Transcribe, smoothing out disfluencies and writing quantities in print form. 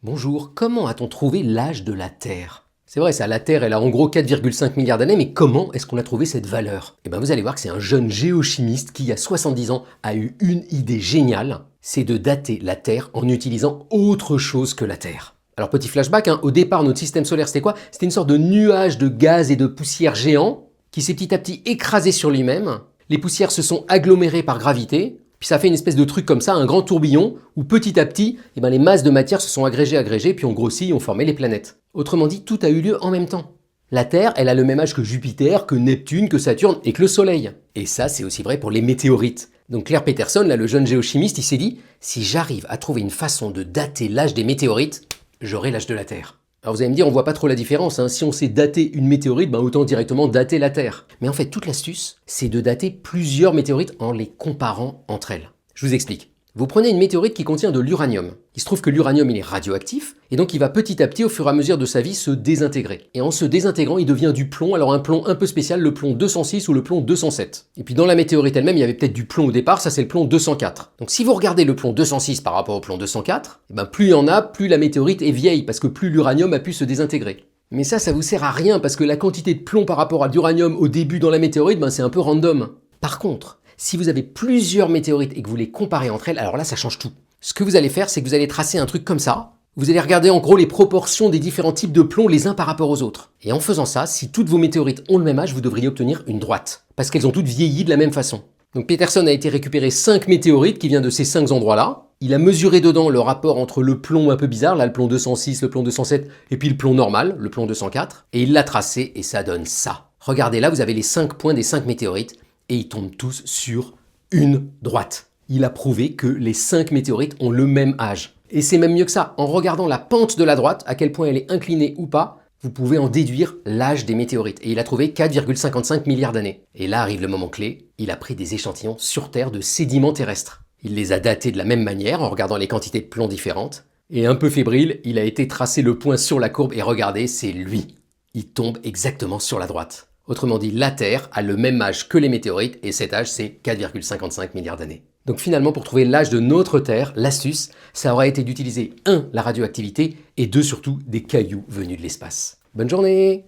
Bonjour, comment a-t-on trouvé l'âge de la Terre? C'est vrai ça, la Terre elle a en gros 4,5 milliards d'années, mais comment est-ce qu'on a trouvé cette valeur? Eh bien vous allez voir que c'est un jeune géochimiste qui, il y a 70 ans, a eu une idée géniale, c'est de dater la Terre en utilisant autre chose que la Terre. Alors petit flashback, au départ notre système solaire c'était quoi? C'était une sorte de nuage de gaz et de poussière géant qui s'est petit à petit écrasé sur lui-même. Les poussières se sont agglomérées par gravité, puis ça fait une espèce de truc comme ça, un grand tourbillon, où petit à petit, les masses de matière se sont agrégées, puis ont grossi et ont formé les planètes. Autrement dit, tout a eu lieu en même temps. La Terre, elle a le même âge que Jupiter, que Neptune, que Saturne et que le Soleil. Et ça, c'est aussi vrai pour les météorites. Donc Claire Peterson, là, le jeune géochimiste, il s'est dit, si j'arrive à trouver une façon de dater l'âge des météorites, j'aurai l'âge de la Terre. Alors vous allez me dire, on voit pas trop la différence, si on sait dater une météorite, autant directement dater la Terre. Mais en fait, toute l'astuce, c'est de dater plusieurs météorites en les comparant entre elles. Je vous explique. Vous prenez une météorite qui contient de l'uranium. Il se trouve que l'uranium, il est radioactif, et donc il va petit à petit, au fur et à mesure de sa vie, se désintégrer. Et en se désintégrant, il devient du plomb, alors un plomb un peu spécial, le plomb 206 ou le plomb 207. Et puis dans la météorite elle-même, il y avait peut-être du plomb au départ, ça c'est le plomb 204. Donc si vous regardez le plomb 206 par rapport au plomb 204, plus il y en a, plus la météorite est vieille, parce que plus l'uranium a pu se désintégrer. Mais ça vous sert à rien, parce que la quantité de plomb par rapport à l'uranium au début dans la météorite, c'est un peu random. Par contre, si vous avez plusieurs météorites et que vous les comparez entre elles, alors là ça change tout. Ce que vous allez faire, c'est que vous allez tracer un truc comme ça. Vous allez regarder en gros les proportions des différents types de plomb les uns par rapport aux autres. Et en faisant ça, si toutes vos météorites ont le même âge, vous devriez obtenir une droite. Parce qu'elles ont toutes vieilli de la même façon. Donc Peterson a été récupérer 5 météorites qui viennent de ces 5 endroits-là. Il a mesuré dedans le rapport entre le plomb un peu bizarre, là le plomb 206, le plomb 207, et puis le plomb normal, le plomb 204. Et il l'a tracé et ça donne ça. Regardez là, vous avez les 5 points des 5 météorites. Et ils tombent tous sur une droite. Il a prouvé que les 5 météorites ont le même âge. Et c'est même mieux que ça, en regardant la pente de la droite, à quel point elle est inclinée ou pas, vous pouvez en déduire l'âge des météorites. Et il a trouvé 4,55 milliards d'années. Et là arrive le moment clé, il a pris des échantillons sur Terre de sédiments terrestres. Il les a datés de la même manière, en regardant les quantités de plomb différentes. Et un peu fébrile, il a été tracé le point sur la courbe et regardez, c'est lui. Il tombe exactement sur la droite. Autrement dit, la Terre a le même âge que les météorites, et cet âge, c'est 4,55 milliards d'années. Donc finalement, pour trouver l'âge de notre Terre, l'astuce, ça aurait été d'utiliser 1. La radioactivité, et 2. surtout, des cailloux venus de l'espace. Bonne journée!